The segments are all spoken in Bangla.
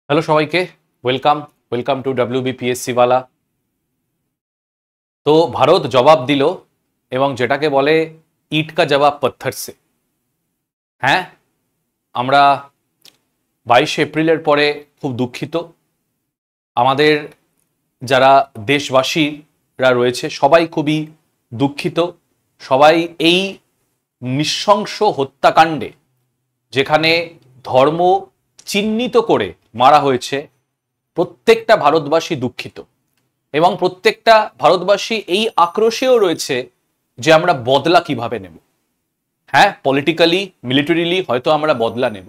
হ্যালো সবাইকে, ওয়েলকাম ওয়েলকাম টু WBPSC ওয়ালা। তো ভারত জবাব দিল এবং যেটাকে বলে ইট কা জবাব পত্থর সে। হ্যাঁ, আমরা 22 এপ্রিলের পরে খুব দুঃখিত। আমাদের যারা দেশবাসীরা রয়েছে সবাই খুবই দুঃখিত। সবাই এই নৃশংস হত্যাকাণ্ডে, যেখানে ধর্ম চিহ্নিত করে মারা হয়েছে, প্রত্যেকটা ভারতবাসী দুঃখিত এবং প্রত্যেকটা ভারতবাসী এই আক্রোশেও রয়েছে যে আমরা বদলা কিভাবে নেব। হ্যাঁ, পলিটিক্যালি মিলিটারিলি হয়তো আমরা বদলা নেব,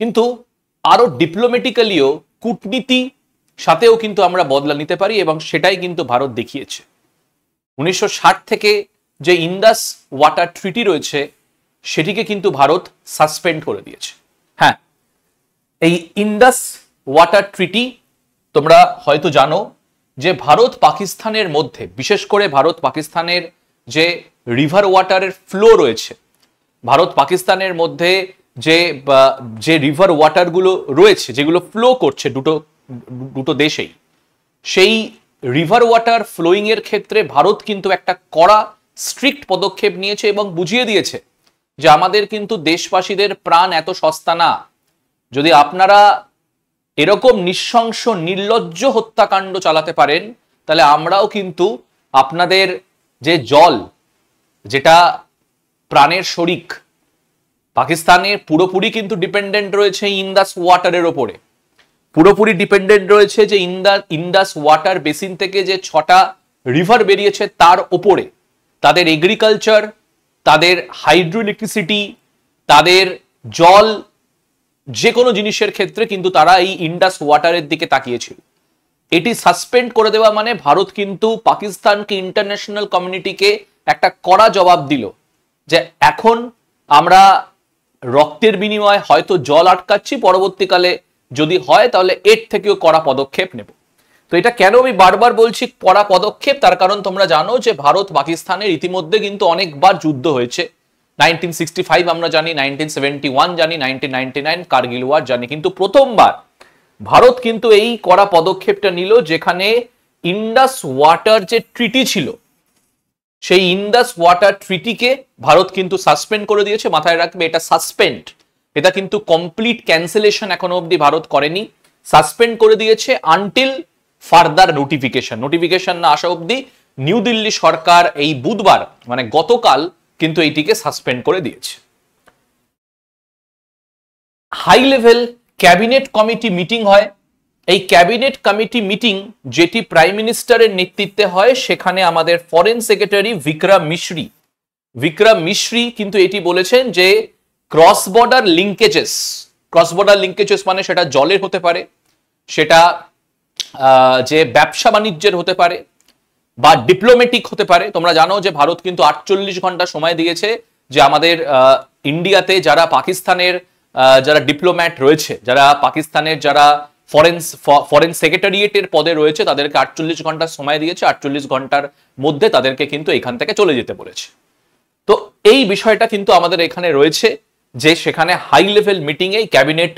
কিন্তু আরো ডিপ্লোম্যাটিক্যালিও কূটনীতি সাথেও কিন্তু আমরা বদলা নিতে পারি এবং সেটাই কিন্তু ভারত দেখিয়েছে। 1960 থেকে যে ইন্দাস ওয়াটার ট্রিটি রয়েছে সেটিকে কিন্তু ভারত সাসপেন্ড করে দিয়েছে। হ্যাঁ, এই ইন্দাস ওয়াটার ট্রিটি তোমরা হয়তো জানো যে ভারত পাকিস্তানের মধ্যে, বিশেষ করে ভারত পাকিস্তানের যে রিভার ওয়াটারের ফ্লো রয়েছে, ভারত পাকিস্তানের মধ্যে যে রিভার ওয়াটারগুলো রয়েছে, যেগুলো ফ্লো করছে দুটো দেশেই, সেই রিভার ওয়াটার ফ্লোয়িং এর ক্ষেত্রে ভারত কিন্তু একটা কড়া স্ট্রিক্ট পদক্ষেপ নিয়েছে এবং বুঝিয়ে দিয়েছে যে আমাদের কিন্তু দেশবাসীদের প্রাণ এত সস্তা না। যদি আপনারা এরকম নৃশংস নির্লজ্জ হত্যাকাণ্ড চালাতে পারেন, তাহলে আমরাও কিন্তু আপনাদের যে জল, যেটা প্রাণের শরিক, পাকিস্তানের পুরোপুরি কিন্তু ডিপেন্ডেন্ট রয়েছে ইন্দাস ওয়াটারের ওপরে, পুরোপুরি ডিপেন্ডেন্ট রয়েছে যে ইন্দাস ওয়াটার বেসিন থেকে যে 6টা রিভার বেরিয়েছে তার ওপরে। তাদের এগ্রিকালচার, তাদের হাইড্রো ইলেকট্রিসিটি, তাদের জল, যে কোনো জিনিসের ক্ষেত্রে কিন্তু তারা এই ইন্দাস ওয়াটারের দিকে তাকিয়েছিল। এটি সাসপেন্ড করে দেওয়া মানে ভারত কিন্তু পাকিস্তানকে, ইন্টারন্যাশনাল কমিউনিটিকে একটা কড়া জবাব দিল যে এখন আমরা রক্তের বিনিময়ে হয়তো জল আটকাচ্ছি, পরবর্তীকালে যদি হয় তাহলে এর থেকেও কড়া পদক্ষেপ নেব। তো এটা কেন আমি বারবার বলছি কড়া পদক্ষেপ, তার কারণ তোমরা জানো যে ভারত পাকিস্তানের ইতিমধ্যে কিন্তু অনেকবার যুদ্ধ হয়েছে। 1965 আমরা জানি, 1971 জানি, 1999 কার্গিল ওয়ার জানি, কিন্তু প্রথমবার ভারত কিন্তু এই কড়া পদক্ষেপটা নিল যেখানে ইন্দাস ওয়াটার যে ট্রিটি ছিল, সেই ইন্দাস ওয়াটার ট্রিটিকে ভারত কিন্তু সাসপেন্ড করে দিয়েছে। মাথায় রাখবে, এটা সাসপেন্ড, এটা কিন্তু কমপ্লিট ক্যান্সেলেশন এখনো অবধি ভারত করেনি। সাসপেন্ড করে দিয়েছে আনটিল ফার্দার নোটিফিকেশন না আসা অবধি। নিউ দিল্লি সরকার এই বুধবার মানে গতকাল কিন্তু এইটিকে সাসপেন্ড করে দিয়েছে। High level cabinet committee meeting হয়। এই ক্যাবিনেট কমিটি মিটিং যেটি প্রাইম মিনিস্টারের নেতৃত্বে হয়, সেখানে আমাদের ফরেন সেক্রেটারি বিক্রম মিশ্রি কিন্তু এটি বলেছেন যে ক্রস বর্ডার লিঙ্কেজেস মানে সেটা জলের হতে পারে, সেটা যে ব্যবসা বাণিজ্যের হতে পারে বা ডিপ্লোম্যাটিক হতে পারে। তোমরা জানো যে ভারত কিন্তু 48 ঘন্টা সময় দিয়েছে যে আমাদের ইন্ডিয়াতে যারা পাকিস্তানের যারা ডিপ্লোম্যাট রয়েছে, যারা পাকিস্তানের যারা ফরেন সেক্রেটারিয়েটের পদে রয়েছে, তাদেরকে 48 ঘন্টা সময় দিয়েছে। 48 ঘন্টার মধ্যে তাদেরকে কিন্তু এখান থেকে চলে যেতে বলেছে। তো এই বিষয়টা কিন্তু আমাদের এখানে রয়েছে যে সেখানে হাই লেভেল মিটিংয়ে, ক্যাবিনেট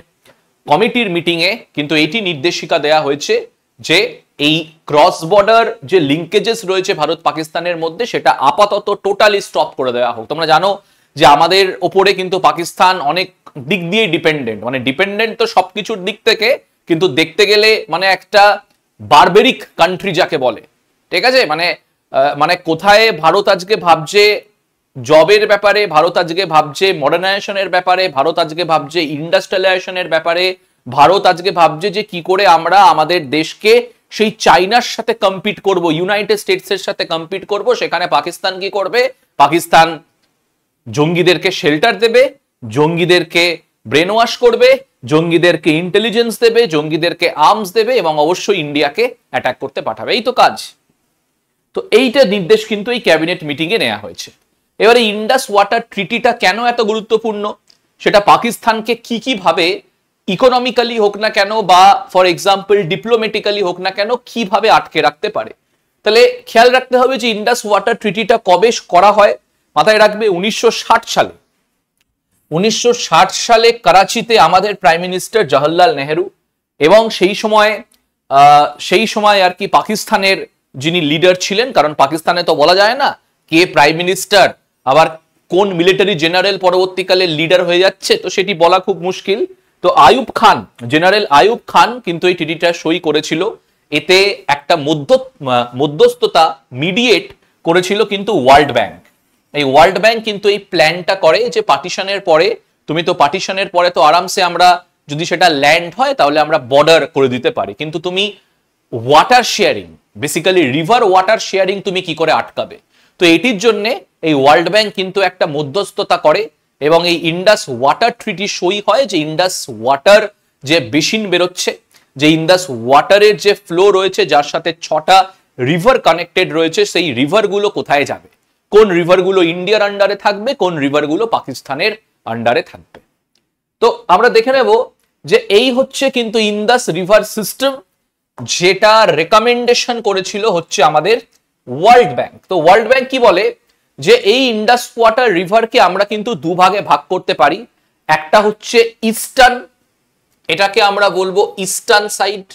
কমিটির মিটিংয়ে কিন্তু এটি নির্দেশিকা দেয়া হয়েছে যে এই ক্রস বর্ডার যে লিঙ্কেজেস রয়েছে ভারত পাকিস্তানের মধ্যে, সেটা আপাতত টোটালি স্টপ করে দেওয়া হোক। তোমরা জানো যে আমাদের ওপরে কিন্তু পাকিস্তান অনেক দিক দিয়ে ডিপেন্ডেন্ট তো সবকিছুর দিক থেকে, কিন্তু দেখতে গেলে মানে একটা বারবেরিক কান্ট্রি যাকে বলে, ঠিক আছে? মানে কোথায় ভারত আজকে ভাবছে জবের ব্যাপারে, ভারত আজকে ভাবছে মডার্নাইজেশনের ব্যাপারে, ভারত আজকে ভাবছে ইন্ডাস্ট্রিয়ালাইজেশনের ব্যাপারে, ভারত আজকে ভাবছে যে কি করে আমরা আমাদের দেশকে সেই চাইনার সাথে কম্পিট করব, ইউনাইটেড স্টেটসের সাথে কম্পিট করব। সেখানে পাকিস্তান কি করবে? পাকিস্তান জঙ্গিদেরকে শেল্টার দেবে, জঙ্গিদেরকে ব্রেন ওয়াশ করবে, জঙ্গিদেরকে ইন্টেলিজেন্স দেবে, জঙ্গিদেরকে আর্মস দেবে এবং অবশ্যই ইন্ডিয়াকে অ্যাটাক করতে পাঠাবে। এই তো কাজ। তো এইটা নির্দেশ কিন্তু এই ক্যাবিনেট মিটিংয়ে নেওয়া হয়েছে। এবারে ইন্দাস ওয়াটার ট্রিটিটা কেন এত গুরুত্বপূর্ণ, সেটা পাকিস্তানকে কি ভাবে, ইকোনমিক্যালি হোক না কেন বা ফর এক্সাম্পল ডিপ্লোম্যাটিক্যালি হোক না কেন, কিভাবে আটকে রাখতে পারে। তাহলে খেয়াল রাখতে হবে যে ইন্দাস ওয়াটার ট্রিটিটা কবে করা হয়। মাথায় রাখবে 1960 সালে 1960 সালে করাচিতে আমাদের প্রাইম মিনিস্টার জওহরলাল নেহেরু এবং সেই সময় আর কি পাকিস্তানের যিনি লিডার ছিলেন, কারণ পাকিস্তানে তো বলা যায় না কে প্রাইম মিনিস্টার আবার কোন মিলিটারি জেনারেল পরবর্তীকালে লিডার হয়ে যাচ্ছে, তো সেটি বলা খুব মুশকিল। তো আইয়ুব খান, জেনারেল আইয়ুব খান কিন্তু এই ট্রিটিটা সই করেছিল। এতে একটা মধ্যস্থতা মিডিয়েট করেছিল কিন্তু ওয়ার্ল্ড ব্যাংক। এই ওয়ার্ল্ড ব্যাংক কিন্তু এই প্ল্যানটা করে যে পার্টিশনের পরে তো আরামসে আমরা যদি সেটা ল্যান্ড হয় তাহলে আমরা বর্ডার করে দিতে পারি, কিন্তু তুমি water sharing, basically river water sharing তুমি কি করে আটকাবে? তো এটির জন্য এই ওয়ার্ল্ড ব্যাংক কিন্তু একটা মধ্যস্থতা করে এবং এই ইন্ডাস ওয়াটার ট্রিটি সই হয়, যে ইন্ডাস ওয়াটার যে বেসিন বেরোচ্ছে, যে ইন্ডাস ওয়াটারের যে ফ্লো রয়েছে যার সাথে 6টা রিভার কানেক্টেড রয়েছে, সেই রিভারগুলো কোথায় যাবে, কোন রিভারগুলো ইন্ডিয়ার আন্ডারে থাকবে, কোন রিভারগুলো পাকিস্তানের আন্ডারে থাকবে। তো আমরা দেখে নেব যে এই হচ্ছে কিন্তু ইন্ডাস রিভার সিস্টেম, যেটা রেকমেন্ডেশন করেছিল হচ্ছে আমাদের ওয়ার্ল্ড ব্যাংক। তো ওয়ার্ল্ড ব্যাংক কি বলে যে এই ইন্ডাস ওয়াটার রিভারকে আমরা কিন্তু দুভাগে ভাগ করতে পারি। একটা হচ্ছে ইস্টার্ন, এটাকে আমরা বলবো ইস্টার্ন সাইড,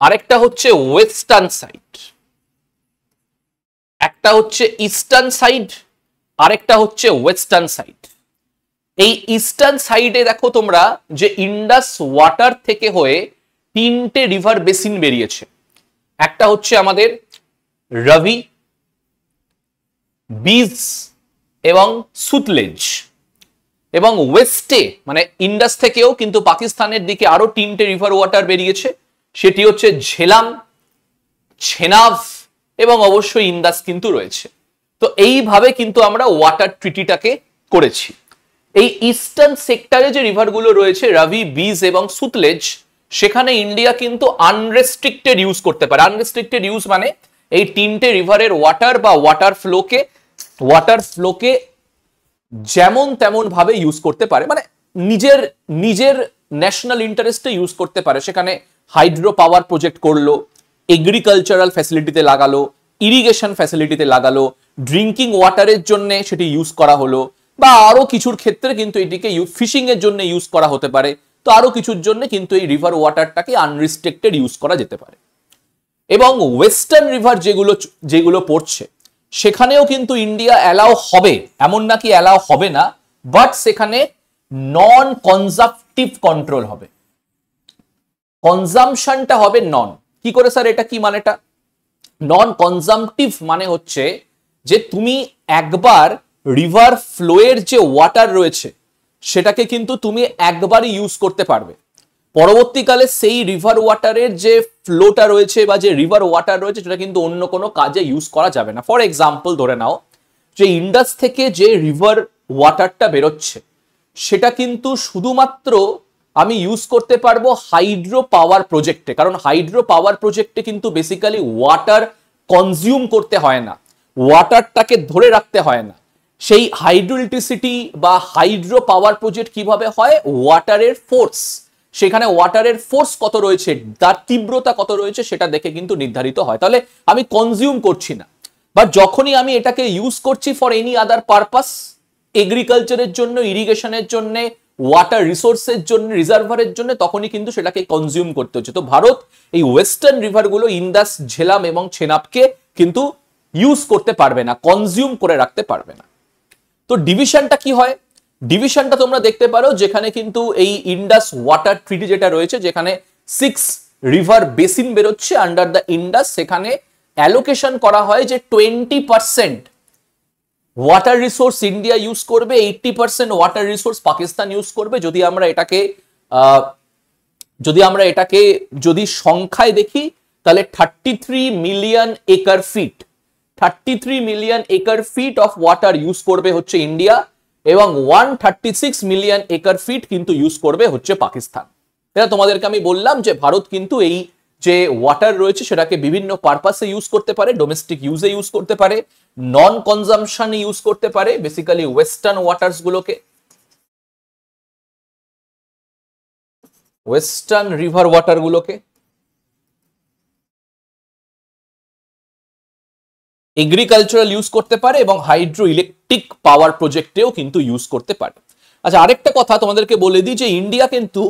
আরেকটা হচ্ছে ওয়েস্টার্ন সাইড। একটা হচ্ছে ইস্টার্ন সাইড, আরেকটা হচ্ছে ওয়েস্টার্ন সাইড। এই ইস্টার্ন সাইডে দেখো তোমরা যে ইন্ডাস ওয়াটার থেকে হয়ে 3টে রিভার বেসিন বেরিয়েছে। একটা হচ্ছে আমাদের রাভি, বিজ এবং সুতলেজ। এবং ওয়েস্টে মানে ইন্ডাস থেকেও কিন্তু পাকিস্তানের দিকে আরো 3টে রিভার ওয়াটার বেরিয়েছে, সেটি হচ্ছে ঝেলাম, ছেনাব এবং অবশ্যই ইন্দাস কিন্তু রয়েছে। তো এইভাবে কিন্তু আমরা ওয়াটার ট্রিটিটাকে করেছি। এই ইস্টার্ন সেক্টরে যে রিভারগুলো রয়েছে রাভি, বিজ এবং সুতলেজ, সেখানে ইন্ডিয়া কিন্তু আনরেস্ট্রিক্টেড ইউজ করতে পারে। আনরেস্ট্রিক্টেড ইউজ মানে এই 3টে রিভারের ওয়াটার বা ওয়াটার ফ্লোকে যেমন তেমন ভাবে ইউজ করতে পারে, মানে নিজের ন্যাশনাল ইন্টারেস্টে ইউজ করতে পারে। সেখানে হাইড্রো পাওয়ার প্রজেক্ট করলো, এগ্রিকালচারাল ফ্যাসিলিটিতে লাগালো, ইরিগেশন ফ্যাসিলিটিতে লাগালো, ড্রিঙ্কিং ওয়াটারের জন্য সেটি ইউজ করা হলো, বা আরো কিছুর ক্ষেত্রে কিন্তু এটিকে ফিশিং এর জন্য ইউজ করা হতে পারে। তো আরো কিছুর জন্য কিন্তু এই রিভার ওয়াটারটাকে আনরিস্ট্রিক্টেড ইউজ করা যেতে পারে। এবং ওয়েস্টার্ন রিভার যেগুলো পড়ছে সেখানেও কিন্তু ইন্ডিয়া অ্যালাউ হবে, এমন নাকি অ্যালাউ হবে না, বাট সেখানে নন কনজাম্পটিভ কন্ট্রোল হবে, কনজাম্পশনটা হবে নন। কি করে স্যার, এটা কি মানেটা? নন কনজাম্পটিভ মানে হচ্ছে যে তুমি একবার রিভার ফ্লোয়ের যে ওয়াটার রয়েছে সেটাকে কিন্তু তুমি একবারই ইউজ করতে পারবে, পরবর্তীকালে সেই রিভার ওয়াটারের যে ফ্লোটা রয়েছে বা যে রিভার ওয়াটার রয়েছে সেটা কিন্তু অন্য কোনো কাজে ইউজ করা যাবে না। ফর এক্সাম্পল ধরে নাও যে ইন্ডাস থেকে যে রিভার ওয়াটারটা বেরোচ্ছে সেটা কিন্তু শুধুমাত্র আমি ইউজ করতে পারবো হাইড্রো পাওয়ার প্রজেক্টে, কারণ হাইড্রো পাওয়ার প্রজেক্টে কিন্তু বেসিক্যালি ওয়াটার কনজিউম করতে হয় না, ওয়াটারটাকে ধরে রাখতে হয় না। সেই হাইড্রো ইলেকট্রিসিটি বা হাইড্রো পাওয়ার প্রজেক্ট কিভাবে হয়? ওয়াটারের ফোর্স, সেখানে ওয়াটারের ফোর্স কত রয়েছে, তার তীব্রতা কত রয়েছে সেটা দেখে কিন্তু নির্ধারিত হয়। তাহলে আমি কনজিউম করছি না, বাট যখনই আমি এটাকে ইউজ করছি ফর এনি আদার পারপাস, এগ্রিকালচারের জন্য, ইরিগেশনের জন্য, ওয়াটার রিসোর্সের জন্য, রিজার্ভারের জন্য, তখনই কিন্তু সেটাকে কনজিউম করতে হচ্ছে। তো ভারত এই ওয়েস্টার্ন রিভারগুলো ইন্দাস, ঝেলাম এবং চেনাবকে কিন্তু ইউজ করতে পারবে না, কনজিউম করে রাখতে পারবে না। তো ডিভিশনটা কি হয়? ডিভিশনটা তোমরা দেখতে পারো, যেখানে কিন্তু এই ইন্ডাস ওয়াটার ট্রিটি যেটা রয়েছে, যেখানে 6 রিভার বেসিন বেরোচ্ছে আন্ডার দ্য ইন্ডাস, সেখানে অ্যালোকেশন করা হয় যে 20% ওয়াটার রিসোর্স ইন্ডিয়া ইউজ করবে, 80% ওয়াটার রিসোর্স পাকিস্তান ইউজ করবে। যদি সংখ্যায় দেখি তাহলে 33 million acre feet, 33 million acre feet of water use করবে হচ্ছে ইন্ডিয়া, এবং 136 মিলিয়ন একর ফিট কিন্তু ইউজ করবে হচ্ছে পাকিস্তান। এটা তোমাদেরকে আমি বললাম যে ভারত কিন্তু এই যে ওয়াটার রয়েছে সেটাকে বিভিন্ন পারপাসে ইউজ করতে পারে, ডোমেস্টিক ইউজে ইউজ করতে পারে, নন কনজাম্পশনে ইউজ করতে পারে, বেসিক্যালি ওয়েস্টার্ন ওয়াটার্স গুলোকে, ওয়েস্টার্ন রিভার ওয়াটার গুলোকে এগ্রিকালচারাল ইউজ করতে পারে, এবং হাইড্রো ইলেকট্রিক পাওয়ার প্রজেক্টেও কিন্তু ইউজ করতে পারে। আচ্ছা, আরেকটা কথা তোমাদেরকে বলে দিই যে ইন্ডিয়া কিন্তু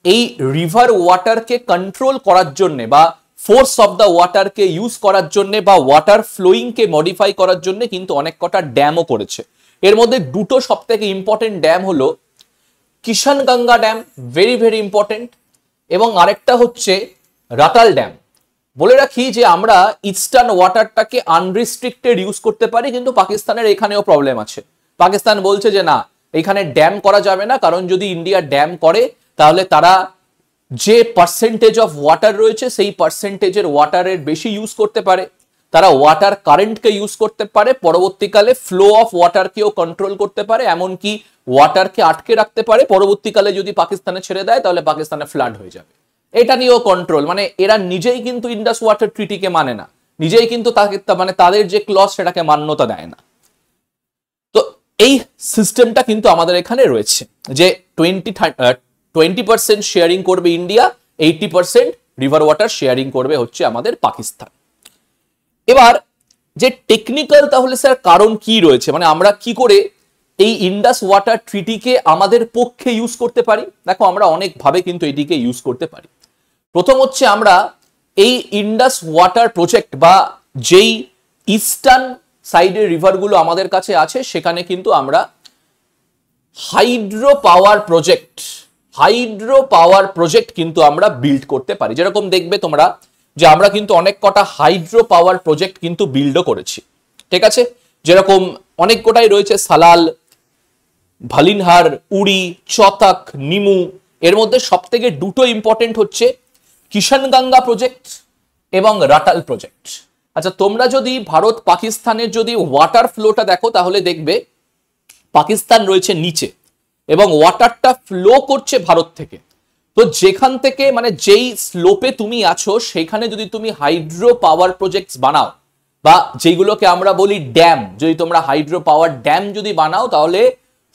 এই রিভার ওয়াটারকে কন্ট্রোল করার জন্য বা ফোর্স অফ দ্য ওয়াটারকে ইউজ করার জন্য বা ওয়াটার ফ্লোয়িংকে মডিফাই করার জন্য কিন্তু অনেক কটা ড্যামও করেছে। এর মধ্যে দুটো সব থেকে ইম্পর্টেন্ট ড্যাম হলো কিষানগঙ্গা ড্যাম, ভেরি ভেরি ইম্পর্টেন্ট, এবং আরেকটা হচ্ছে রাটাল ড্যাম। বলে রাখি যে আমরা ইস্টার্ন ওয়াটারটাকে আনরিস্ট্রিক্টেড ইউজ করতে পারি, কিন্তু পাকিস্তানের এখানেও প্রবলেম আছে। পাকিস্তান বলছে যে না, এখানে ড্যাম করা যাবে না, কারণ যদি ইন্ডিয়া ড্যাম করে তাহলে তারা যে পার্সেন্টেজ অফ ওয়াটার রয়েছে সেই পার্সেন্টেজের ওয়াটারের বেশি ইউজ করতে পারে, তারা ওয়াটার কারেন্টকে ইউজ করতে পারে, পরবর্তীকালে ফ্লো অফ ওয়াটারকেও কন্ট্রোল করতে পারে, এমনকি ওয়াটারকে আটকে রাখতে পারে, পরবর্তীকালে যদি পাকিস্তানে ছেড়ে দেয় তাহলে পাকিস্তানে ফ্লাড হয়ে যাবে। এটা নিয়েও কন্ট্রোল, মানে এরা নিজেই কিন্তু ইন্ডাস ওয়াটার ট্রিটিকে মানে না, নিজেই কিন্তু তাকে মানে তাদের যে ক্লজ সেটাকে মান্যতা দেয় না। তো এই সিস্টেমটা কিন্তু আমাদের এখানে রয়েছে যে 20% শেয়ারিং করবে ইন্ডিয়া, 80% রিভার ওয়াটার শেয়ারিং করবে হচ্ছে আমাদের পাকিস্তান। এবার যে টেকনিক্যাল তাহলে স্যার কারণ কি রয়েছে, মানে আমরা কি করে এই ইন্ডাস ওয়াটার ট্রিটিকে আমাদের পক্ষে ইউজ করতে পারি? দেখো, আমরা অনেকভাবে কিন্তু এটিকে ইউজ করতে পারি। প্রথম হচ্ছে আমরা এই ইন্ডাস ওয়াটার প্রজেক্ট বা যেই ইস্টার্ন সাইডের রিভারগুলো আমাদের কাছে আছে সেখানে কিন্তু আমরা হাইড্রো পাওয়ার প্রজেক্ট কিন্তু আমরা বিল্ড করতে পারি। যেরকম দেখবে তোমরা যে আমরা কিন্তু অনেক কটা হাইড্রো পাওয়ার প্রজেক্ট কিন্তু বিল্ডও করেছি, ঠিক আছে? যেরকম অনেক কটাই রয়েছে, সালাল, ভালিনহার, উড়ি, চতাক, নিমু। এর মধ্যে সব থেকে দুটো ইম্পর্টেন্ট হচ্ছে কিষানগঙ্গা প্রজেক্ট এবং রাটাল প্রজেক্ট। আচ্ছা, তোমরা যদি ভারত পাকিস্তানের যদি ওয়াটার ফ্লোটা দেখো তাহলে দেখবে পাকিস্তান রয়েছে নিচে এবং ওয়াটারটা ফ্লো করছে ভারত থেকে। তো যেখান থেকে মানে যেই স্লোপে তুমি আছো সেখানে যদি তুমি হাইড্রো পাওয়ার প্রজেক্টস বানাও বা যেগুলোকে আমরা বলি ড্যাম, যদি তোমরা হাইড্রো পাওয়ার ড্যাম যদি বানাও তাহলে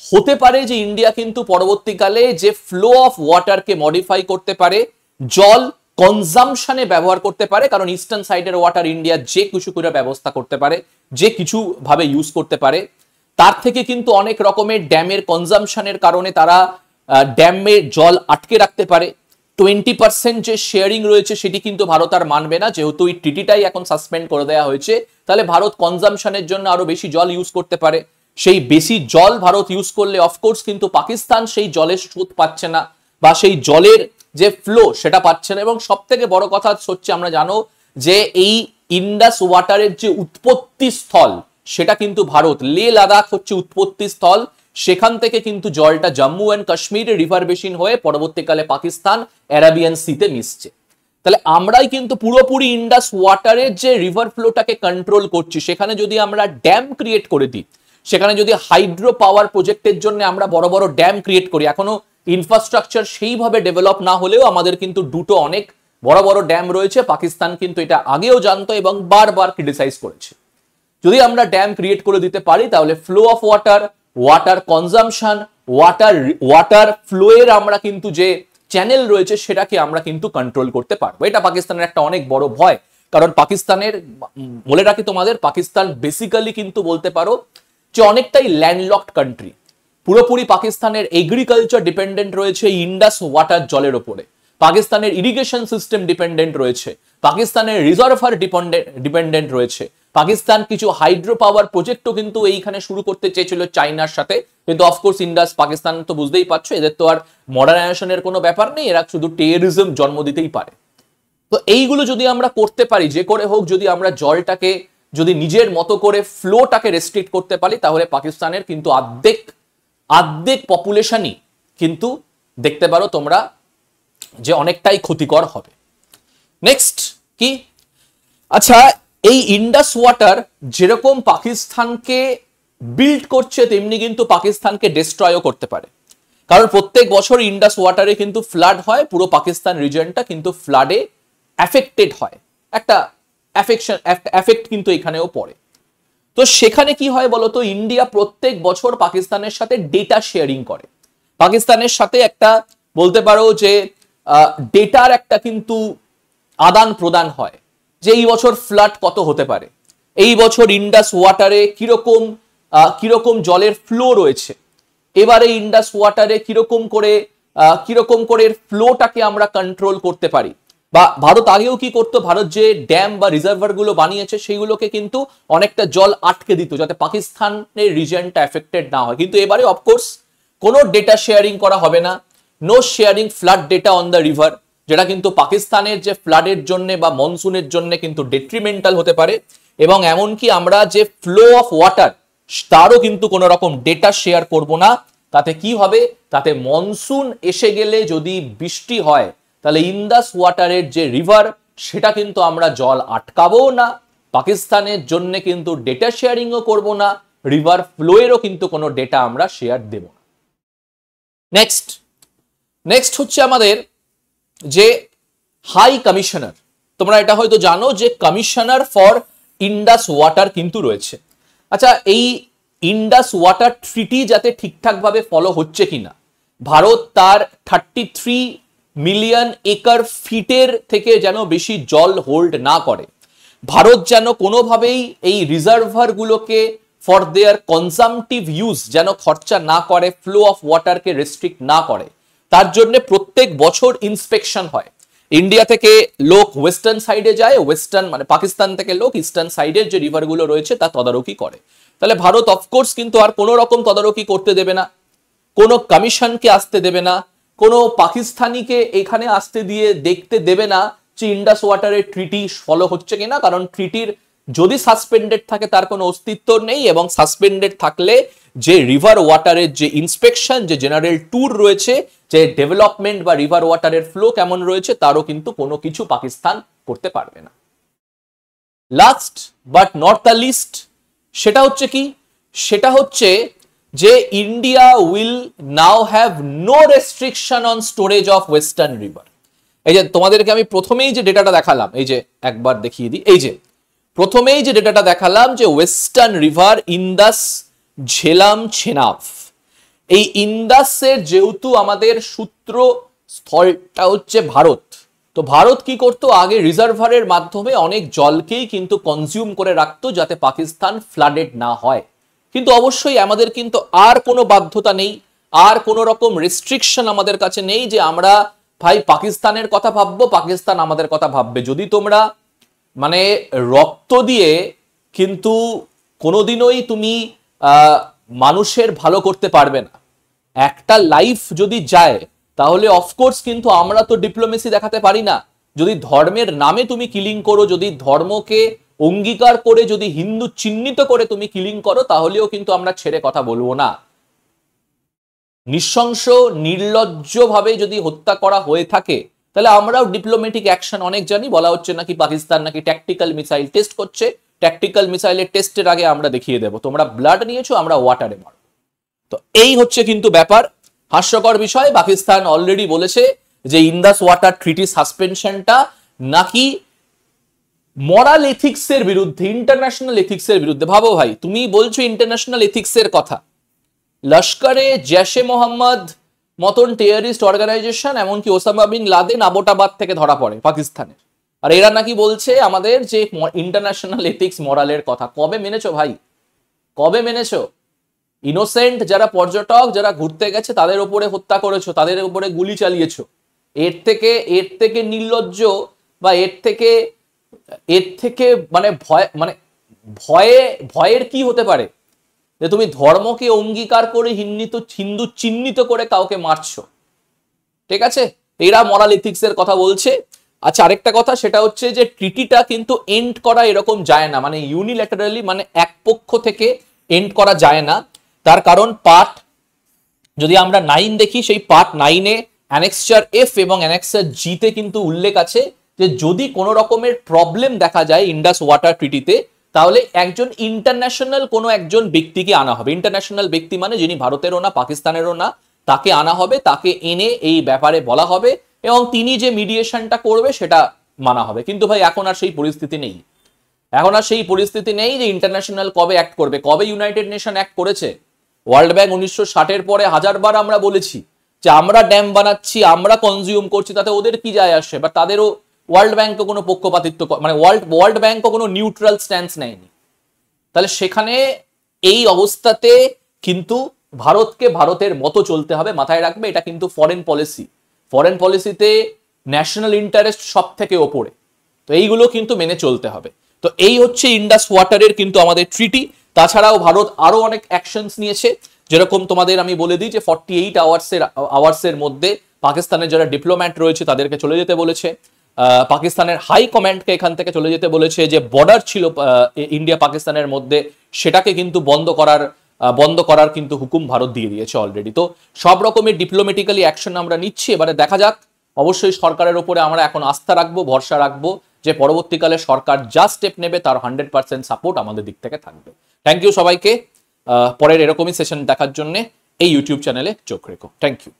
হতে পারে যে ইন্ডিয়া কিন্তু পরবর্তীকালে যে ফ্লো অফ ওয়াটারকে মডিফাই করতে পারে, জল কনজামশনে ব্যবহার করতে পারে, কারণ ইস্টার্ন সাইডের ওয়াটার ইন্ডিয়া যে কিছু করে ব্যবস্থা করতে পারে, যে কিছু ভাবে ইউজ করতে পারে, তার থেকে কিন্তু অনেক রকমের ড্যামের কনজামশনের কারণে তারা ড্যামে জল আটকে রাখতে পারে। 20% যে শেয়ারিং রয়েছে সেটি কিন্তু ভারত আর মানবে না, যেহেতু এই ট্রিটিটাই এখন সাসপেন্ড করে দেওয়া হয়েছে। তাহলে ভারত কনজামশনের জন্য আরো বেশি জল ইউজ করতে পারে। সেই বেশি জল ভারত ইউজ করলে অফকোর্স কিন্তু পাকিস্তান সেই জলের স্রোত পাচ্ছে না বা সেই জলের যে ফ্লো সেটা পাচ্ছে না। এবং সব থেকে বড় কথা হচ্ছে আমরা জানো যে এই ইন্ডাস ওয়াটারের যে উৎপত্তি স্থল সেটা কিন্তু ভারত, লে লাদাখ হচ্ছে উৎপত্তি স্থল, সেখান থেকে কিন্তু জলটা জম্মু অ্যান্ড কাশ্মীরের রিভার বেসিন হয়ে পরবর্তীকালে পাকিস্তান অ্যারাবিয়ান সিতে মিশছে। তাহলে আমরাই কিন্তু পুরোপুরি ইন্ডাস ওয়াটারের যে রিভার ফ্লোটাকে কন্ট্রোল করছি। সেখানে যদি আমরা ড্যাম ক্রিয়েট করে দিই, সেখানে যদি হাইড্রো পাওয়ার প্রজেক্টের জন্য আমরা বড় বড় ড্যাম ক্রিয়েট করি, এখনো ইনফ্রাস্ট্রাকচার সেইভাবে ডেভেলপ না হলেও আমাদের কিন্তু দুটো অনেক বড় বড় ড্যাম রয়েছে। পাকিস্তান কিন্তু এটা আগেও জানতো এবং বারবার ক্রিটিসাইজ করেছে। যদি আমরা ড্যাম ক্রিয়েট করে দিতে পারি তাহলে flow of water, water consumption, water flow এর আমরা কিন্তু যে চ্যানেল রয়েছে সেটাকে আমরা কিন্তু কন্ট্রোল করতে পারবো। এটা পাকিস্তানের একটা অনেক বড় ভয়, কারণ পাকিস্তানের, বলে রাখি তোমাদের, পাকিস্তান বেসিক্যালি কিন্তু বলতে পারো যে অনেকটাই ল্যান্ডলকড কান্ট্রি। পুরোপুরি পাকিস্তানের এগ্রিকালচার ডিপেন্ডেন্ট রয়েছে ইন্ডাস ওয়াটার জলের উপরে, পাকিস্তানের ইরিগেশন সিস্টেম ডিপেন্ডেন্ট রয়েছে, পাকিস্তানের রিজার্ভার ডিপেন্ডেন্ট রয়েছে। পাকিস্তান কিছু হাইড্রো পাওয়ার প্রজেক্টও কিন্তু এইখানে শুরু করতে চেয়েছিল চাইনার সাথে, কিন্তু অফকোর্স ইন্ডাস, পাকিস্তান তো বুঝতেই পারছো এদের তো আর মডার্নাইজেশনের কোনো ব্যাপার নেই, এরা শুধু টেররিজম জন্ম দিতেই পারে। তো এইগুলো যদি আমরা করতে পারি, যে করে হোক যদি আমরা জলটাকে যদি নিজের মতো করে ফ্লোটাকে রেস্ট্রিক্ট করতে পারি তাহলে পাকিস্তানের কিন্তু আর্ধেক পপুলেশনই কিন্তু দেখতে পারো তোমরা যে অনেকটাই ক্ষতিকর হবে। নেক্সট কি, আচ্ছা এই ইন্ডাস ওয়াটার যেরকম পাকিস্তানকে বিল্ড করছে তেমনি কিন্তু পাকিস্তানকে ডিস্ট্রয়ও করতে পারে, কারণ প্রত্যেক বছর ইন্ডাস ওয়াটারে কিন্তু ফ্লাড হয়, পুরো পাকিস্তান রিজনটা কিন্তু ফ্লাডে অ্যাফেক্টেড হয়, একটা এফেক্ট কিন্তু এখানেও পড়ে। তো সেখানে কি হয় বলতো, ইন্ডিয়া প্রত্যেক বছর পাকিস্তানের সাথে ডেটা শেয়ারিং করে, পাকিস্তানের সাথে একটা বলতে পারো যে ডেটার একটা কিন্তু আদান প্রদান হয়, যে এই বছর ফ্লাড কত হতে পারে, এই বছর ইন্ডাস ওয়াটারে কিরকম জলের ফ্লো রয়েছে, এবারে ইন্ডাস ওয়াটারে কিরকম করে কিরকম করে এর ফ্লোটাকে আমরা কন্ট্রোল করতে পারি। বা ভারত আগেও কি করতো, ভারত যে ড্যাম বা রিজার্ভার গুলো বানিয়েছে সেইগুলোকে কিন্তু অনেকটা জল আটকে দিত যাতে পাকিস্তানের রিজনটা এফেক্টেড না হয়। কিন্তু এবারে অফকোর্স কোনো ডেটা শেয়ারিং করা হবে না, no sharing flood data on the river, যেটা কিন্তু পাকিস্তানের যে ফ্লাডের জন্য বা মনসুনের জন্য কিন্তু ডেট্রিমেন্টাল হতে পারে। এবং এমনকি আমরা যে ফ্লো অফ ওয়াটার তারও কিন্তু কোনো রকম ডেটা শেয়ার করব না। তাতে কি হবে, তাতে মনসুন এসে গেলে যদি বৃষ্টি হয় তাহলে ইন্দাস ওয়াটারের যে রিভার সেটা কিন্তু আমরা জল আটকাবো না, পাকিস্তানের জন্য কিন্তু ডেটা শেয়ারিংও করব না, রিভার ফ্লোয়েরও কিন্তু কোনো ডেটা আমরা শেয়ার দেব না। নেক্সট হচ্ছে আমাদের যে হাই কমিশনার, তোমরা এটা হয়তো জানো যে কমিশনার ফর ইন্ডাস ওয়াটার কিন্তু রয়েছে। আচ্ছা, এই ইন্ডাস ওয়াটার ট্রিটি যাতে ঠিকঠাক ভাবে ফলো হচ্ছে কিনা, ভারত তার 33 মিলিয়ন একর ফিটের থেকে যেন বেশি জল হোল্ড না করে, ভারত যেন কোনোভাবেই এই রিজার্ভার গুলোকে ফর দেয়ার কনজামটিভ ইউজ যেন খরচা না করে, ফ্লো অফ ওয়াটারকে রেস্ট্রিক্ট না করে, তার জন্য প্রত্যেক বছর ইন্সপেকশন হয়। ইন্ডিয়া থেকে লোক ওয়েস্টার্ন সাইডে যায়, ওয়েস্টার্ন মানে পাকিস্তান থেকে লোক ইস্টার্ন সাইডের যে রিভার গুলো রয়েছে তা তদারকি করে। তাহলে ভারত অফকোর্স কিন্তু আর কোনো রকম তদারকি করতে দেবে না, কোনো কমিশনকে আসতে দেবে না, কোনো পাকিস্তানিকে এখানে আসতে দিয়ে দেখতে দেবে না যে ইন্ডাস ওয়াটারের ট্রিটি ফলো হচ্ছে কিনা, কারণ ট্রিটির যদি সাসপেন্ডেড থাকে তার কোনো অস্তিত্ব নেই, এবং সাসপেন্ডেড থাকলে যে রিভার ওয়াটারের যে ইন্সপেকশন, যে জেনারেল ট্যুর রয়েছে, যে ডেভেলপমেন্ট বা রিভার ওয়াটারের ফ্লো কেমন রয়েছে তারও কিন্তু কোনো কিছু পাকিস্তান করতে পারবে না। Last but not the least, সেটা হচ্ছে কি, সেটা হচ্ছে যে India will now have no restriction on storage of western river. এই যে তোমাদেরকে আমি প্রথমেই যে ডেটাটা দেখালাম, এই যে একবার দেখিয়ে দিই, এই যে প্রথমেই যে ডেটাটা দেখালাম যে ওয়েস্টার্ন রিভার ইন্দাস, ঝেলাম, চেনাব, এই ইন্দাসের যেহেতু আমাদের সূত্র স্থলটা হচ্ছে ভারত, তো ভারত কি করতো, আগে রিজার্ভারের মাধ্যমে অনেক জলকেই কিন্তু কনজিউম করে রাখতো যাতে পাকিস্তান ফ্লাডেড না হয়। কিন্তু অবশ্যই আমাদের কিন্তু আর কোনো বাধ্যতা নেই, আর কোনো রকম রেস্ট্রিকশন আমাদের কাছে নেই যে আমরা ভাই পাকিস্তানের কথা ভাববো, পাকিস্তান আমাদের কথা ভাববে। যদি তোমরা মানে রক্ত দিয়ে কিন্তু কোনোদিনই তুমি মানুষের ভালো করতে পারবে না, একটা লাইফ যদি যায় তাহলে অফকোর্স কিন্তু আমরা তো ডিপ্লোমেসি দেখাতে পারি না। যদি ধর্মের নামে তুমি কিলিং করো, যদি ধর্মকে অঙ্গীকার করে যদি হিন্দু চিহ্নিত করে তুমি কিলিং করো, তাহলেও কিন্তু আমরা ছেড়ে কথা বলবো না। নৃশংস নির্লজ্জভাবে যদি হত্যা করা হয়ে থাকে তাহলে আমরাও ডিপ্লোম্যাটিক অ্যাকশন অনেক জানি। বলা হচ্ছে নাকি পাকিস্তান নাকি ট্যাকটিক্যাল মিসাইল টেস্ট করছে, ট্যাকটিক্যাল মিসাইলের টেস্টের আগে আমরা দেখিয়ে দেবো তোমরা ব্লাড নিয়েছো, আমরা ওয়াটারে মারব। তো এই হচ্ছে কিন্তু ব্যাপার। হাস্যকর বিষয়, পাকিস্তান অলরেডি বলেছে যে ইন্দাস ওয়াটার ট্রিটি সাসপেনশনটা নাকি মরাল এথিক্সের বিরুদ্ধে, ইন্টারন্যাশনাল এথিক্সের বিরুদ্ধে। ভাবো ভাই, তুমি বলছো ইন্টারন্যাশনাল এথিক্সের কথা, লস্করে জৈশে মোহাম্মদ মতন টেররিস্ট অর্গানাইজেশন, এমনকি ওসামা বিন লাদেন আবোটাবাদ থেকে ধরা পড়ে পাকিস্তানের, আর এরা নাকি বলছে আমাদের যে ইন্টারন্যাশনাল এথিক্স মরালের কথা। কবে মেনেছো ভাই, কবে মেনেছো? ইনোসেন্ট যারা পর্যটক যারা ঘুরতে গেছে তাদের উপরে হত্যা করেছো, তাদের উপরে গুলি চালিয়েছো। এর থেকে নির্লজ্জ বা এর থেকে মানে ভয়ের কি হতে পারে যে তুমি ধর্মকে অঙ্গীকার করে হিন্দু চিহ্নিত করে কাউকে মারছো। ঠিক আছে, এরা মরাল এথিক্স এর কথা বলছে। আচ্ছা, আরেকটা কথা সেটা হচ্ছে যে ট্রিটিটা কিন্তু এন্ড করা এরকম যায় না, মানে ইউনিল্যাটারালি, মানে এক পক্ষ থেকে এন্ড করা যায় না। তার কারণ পার্ট যদি আমরা 9 দেখি, সেই পার্ট 9-এ অ্যানেক্সচার এফ এবং অ্যানেক্সচার জি তে কিন্তু উল্লেখ আছে যে যদি কোনো রকমের প্রবলেম দেখা যায় ইন্ডাস ওয়াটার ট্রিটিতে, তাহলে একজন ইন্টারন্যাশনাল কোনো একজন ব্যক্তিকে আনা হবে। ইন্টারন্যাশনাল ব্যক্তি মানে যিনি ভারতেরও না পাকিস্তানেরও না, তাকে আনা হবে, তাকে এনে এই ব্যাপারে বলা হবে এবং তিনি যে মিডিয়েশনটা করবে সেটা মানা হবে। কিন্তু ভাই এখন আর সেই পরিস্থিতি নেই, এখন আর সেই পরিস্থিতি নেই যে ইন্টারন্যাশনাল কবে অ্যাক্ট করবে। কবে ইউনাইটেড নেশন অ্যাক্ট করেছে? ওয়ার্ল্ড ব্যাংক 1960-এর পরে হাজারবার আমরা বলেছি যে আমরা ড্যাম বানাচ্ছি, আমরা কনজিউম করছি, তাতে ওদের কি যায় আসে, বা তাদেরও ওয়ার্ল্ড ব্যাংকও কোনো পক্ষপাতিত্ব, মানে ওয়ার্ল্ড ব্যাংকও কোনো নিউট্রাল স্ট্যান্স নেয়নি। তাহলে সেখানে এই অবস্থাতে কিন্তু ভারতকে ভারতের মতো চলতে হবে, মাথায় রাখবে এটা কিন্তু ফরেন পলিসি। ফরেন পলিসিতে ন্যাশনাল ইন্টারেস্ট সব থেকে ওপরে, তো এইগুলো কিন্তু মেনে চলতে হবে। তো এই হচ্ছে ইন্ডাস ওয়াটারের কিন্তু আমাদের ট্রিটি। তাছাড়াও ভারত আরো অনেক অ্যাকশনস নিয়েছে, যেরকম তোমাদের আমি বলে দিই যে 48 আওয়ার্সের মধ্যে পাকিস্তানের যারা ডিপ্লোম্যাট রয়েছে তাদেরকে চলে যেতে বলেছে, পাকিস্তানের হাই কমান্ডকে এখান থেকে চলে যেতে বলেছে, যে বর্ডার ছিল ইন্ডিয়া পাকিস্তানের মধ্যে সেটাকে কিন্তু বন্ধ করার কিন্তু হুকুম ভারত দিয়ে দিয়েছে অলরেডি। তো সব রকমের ডিপ্লোম্যাটিক্যালি অ্যাকশন আমরা নিচ্ছি, এবারে দেখা যাক। অবশ্যই সরকারের উপরে আমরা এখন আস্থা রাখবো, ভরসা রাখবো যে পরবর্তীকালে সরকার যা স্টেপ নেবে তার 100% সাপোর্ট আমাদের দিক থেকে থাকবে। থ্যাংক ইউ সবাইকে, পরের এরকমই সেশন দেখার জন্য এই ইউটিউব চ্যানেলে চোখ রেখো। Thank you.